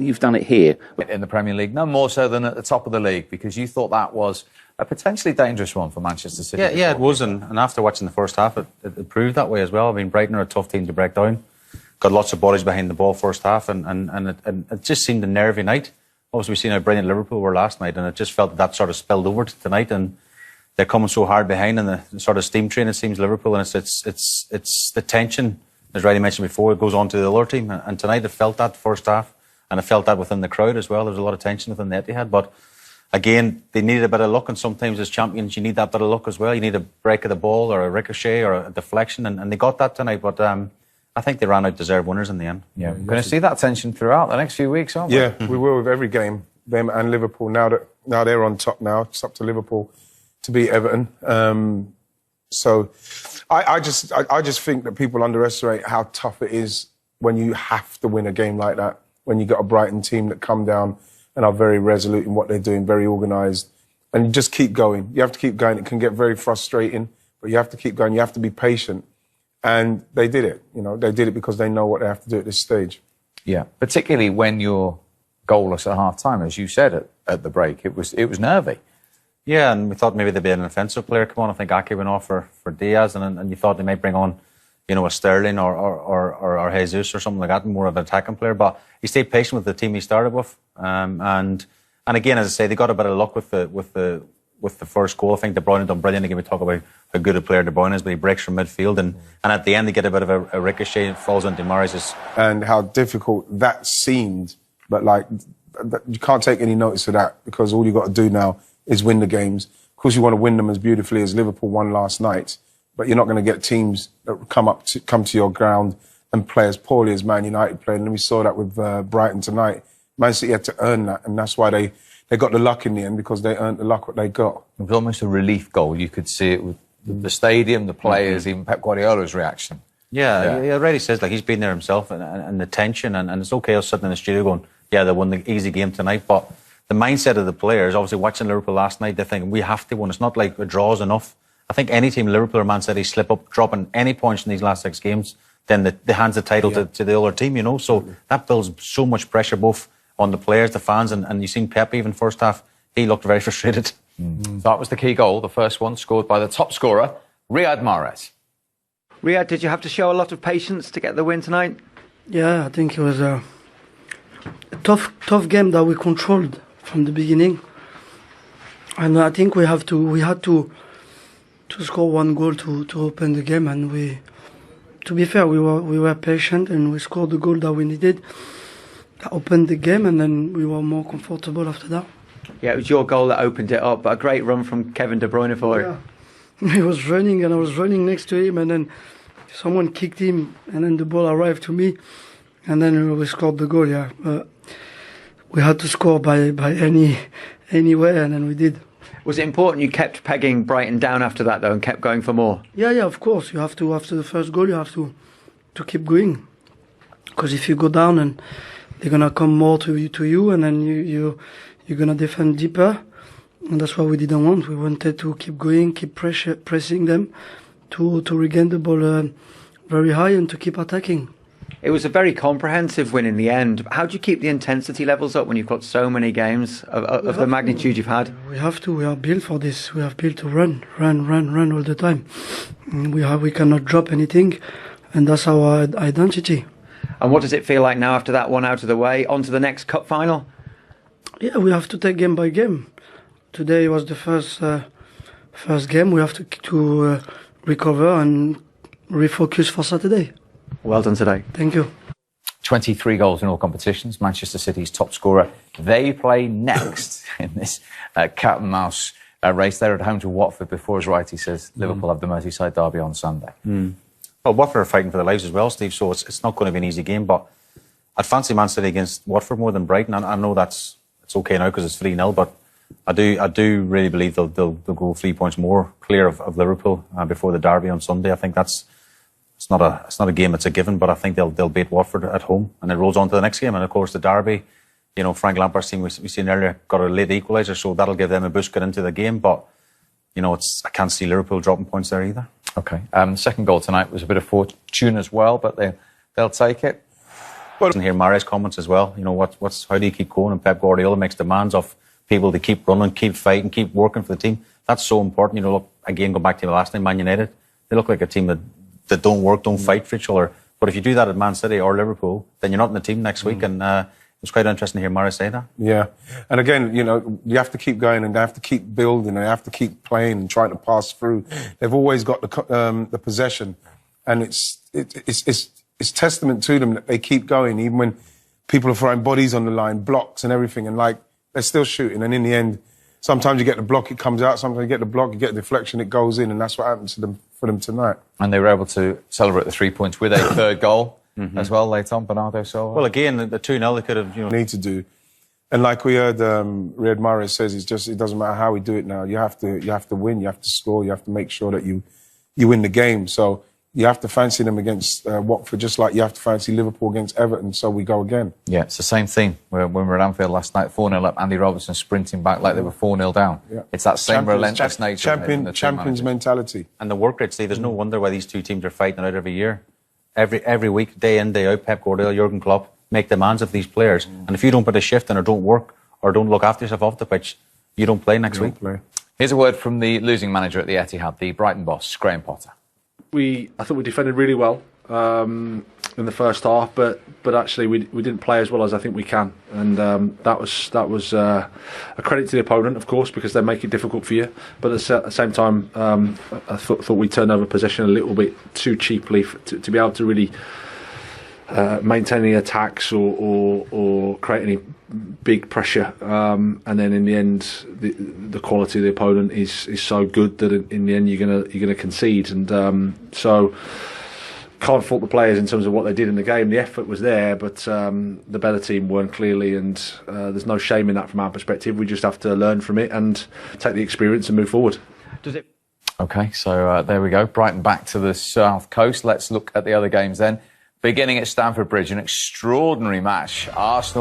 that you've done it here in the Premier League, no more so than at the top of the league, because you thought that was a potentially dangerous one for Manchester City. Yeah, it was, and after watching the first half, it proved that way as well. I mean, Brighton are a tough team to break down. Got lots of bodies behind the ball first half, and it just seemed a nervy night. Obviously, we've seen how brilliant Liverpool were last night, and it just felt that sort of spilled over to tonight, and they're coming so hard behind, and the sort of steam train, it seems, Liverpool, and it's the tension, as Riley mentioned before, it goes on to the other team, and tonight it felt that first half, and it felt that within the crowd as well. There was a lot of tension within the Etihad, but again, they needed a bit of luck, and sometimes as champions you need that bit of luck as well. You need a break of the ball or a ricochet or a deflection, and they got that tonight, but I think they ran out deserved winners in the end. Yeah, we're going to see that tension throughout the next few weeks, aren't we? Yeah, we will with every game, them and Liverpool. Now they're on top now. It's up to Liverpool to beat Everton. So I just think that people underestimate how tough it is when you have to win a game like that, when you got a Brighton team that come down and are very resolute in what they're doing, very organised, and you just keep going. You have to keep going. It can get very frustrating, but you have to keep going. You have to be patient. And they did it, you know, they did it because they know what they have to do at this stage. Yeah, particularly when you're goalless at half-time, as you said at the break, it was nervy. Yeah, and we thought maybe there'd be an offensive player come on. I think Ake went off for Diaz, and you thought they might bring on, you know, a Sterling or Jesus or something like that, more of an attacking player. But he stayed patient with the team he started with, and again, as I say, they got a bit of luck with the first goal. I think De Bruyne done brilliant. Again, we talk about how good a player De Bruyne is, but he breaks from midfield, and at the end they get a bit of a ricochet and falls into Mahrez's. And how difficult that seemed, but like you can't take any notice of that, because all you got to do now is win the games. Of course, you want to win them as beautifully as Liverpool won last night, but you're not going to get teams that come to your ground and play as poorly as Man United played. And we saw that with Brighton tonight. Man City had to earn that, and that's why they got the luck in the end, because they earned the luck what they got. It was almost a relief goal. You could see it with the stadium, the players, even Pep Guardiola's reaction. Yeah, he already says, like, he's been there himself, and the tension, and it's okay us sitting in the studio going, yeah, they won the easy game tonight, but the mindset of the players, obviously watching Liverpool last night, they're thinking, we have to win. It's not like a draw's enough. I think any team, Liverpool or Man City, slip up, dropping any points in these last 6 games, then they hands the title to the other team, you know, so that builds so much pressure both on the players, the fans, and you've seen Pep even first half, he looked very frustrated. So that was the key goal, the first one, scored by the top scorer, Riyad Mahrez. Riyad, did you have to show a lot of patience to get the win tonight? Yeah, I think it was a tough game that we controlled from the beginning, and I think we had to score 1 goal to open the game, and to be fair, we were patient, and we scored the goal that we needed. That opened the game, and then we were more comfortable after that. Yeah, it was your goal that opened it up, but a great run from Kevin De Bruyne for it. He was running, and I was running next to him, and then someone kicked him, and then the ball arrived to me, and then we scored the goal. Yeah, we had to score by any way, and then we did. Was it important you kept pegging Brighton down after that, though, and kept going for more? Yeah, of course. You have to, after the first goal, you have to keep going, because if you go down, and they're gonna come more to you, and then you're gonna defend deeper, and that's what we didn't want. We wanted to keep going, keep pressing them, to regain the ball very high and to keep attacking. It was a very comprehensive win in the end. How do you keep the intensity levels up when you've got so many games of the magnitude you've had? We have to. We are built for this. We are built to run all the time. We cannot drop anything, and that's our identity. And what does it feel like now after that one out of the way? On to the next cup final? Yeah, we have to take game by game. Today was the first game. We have to recover and refocus for Saturday. Well done today. Thank you. 23 goals in all competitions, Manchester City's top scorer. They play next in this cat and mouse race. They're at home to Watford before, as Wright says, Liverpool have the Merseyside derby on Sunday. Well, Watford are fighting for their lives as well, Steve, so it's not going to be an easy game, but I'd fancy Man City against Watford more than Brighton. I know it's okay now because it's 3-0, but I do really believe they'll go 3 points more clear of Liverpool before the derby on Sunday. I think it's not a game that's a given, but I think they'll beat Watford at home, and it rolls on to the next game. And of course the derby, you know, Frank Lampard's team we've seen earlier got a late equaliser, so that'll give them a boost get into the game. But you know, I can't see Liverpool dropping points there either. Okay. Second goal tonight was a bit of fortune as well, but they'll take it. But And hear Mahrez's comments as well. You know, how do you keep going? And Pep Guardiola makes demands of people to keep running, keep fighting, keep working for the team. That's so important. You know, look, again, go back to the last time, Man United. They look like a team that don't work, don't fight for each other. But if you do that at Man City or Liverpool, then you're not in the team next week. And it was quite interesting to hear Mahrez say that. yeah, and again, you know, you have to keep going and they have to keep building and they have to keep playing and trying to pass through. They've always got the possession, and it's testament to them that they keep going even when people are throwing bodies on the line, blocks and everything, and like they're still shooting. And in the end, sometimes you get the block, it comes out. Sometimes you get the block, you get a deflection, it goes in, and that's what happened to them for them tonight. And they were able to celebrate the 3 points with a third goal as well late on. Bernardo Silva. Well, again, the 2-0 they could have, you know. Need to do, and like we heard Riyad Mahrez says, it doesn't matter how we do it now. You have to win, you have to score, you have to make sure that you win the game. So you have to fancy them against Watford, just like you have to fancy Liverpool against Everton. So we go again. Yeah, it's the same thing. When we were at Anfield last night, 4-0 up, Andy Robertson sprinting back like they were 4-0 down. Yeah. It's that same relentless nature. Champions mentality. And the work rate, Steve, there's no wonder why these two teams are fighting out every year. Every week, day in, day out, Pep Guardiola, Jurgen Klopp make demands of these players. And if you don't put a shift in or don't work or don't look after yourself off the pitch, you don't play next week. Here's a word from the losing manager at the Etihad, the Brighton boss, Graham Potter. I thought we defended really well in the first half, but actually we didn't play as well as I think we can, and that was a credit to the opponent, of course, because they make it difficult for you. But at the same time, I thought we turned over possession a little bit too cheaply to be able to really maintain any attacks or create any big pressure. And then in the end, the quality of the opponent is so good that in the end you're gonna concede. And so can't fault the players in terms of what they did in the game. The effort was there, but the better team weren't clearly. And there's no shame in that from our perspective. We just have to learn from it and take the experience and move forward. Okay, so there we go. Brighton back to the south coast. Let's look at the other games then. Beginning at Stamford Bridge, an extraordinary match. Arsenal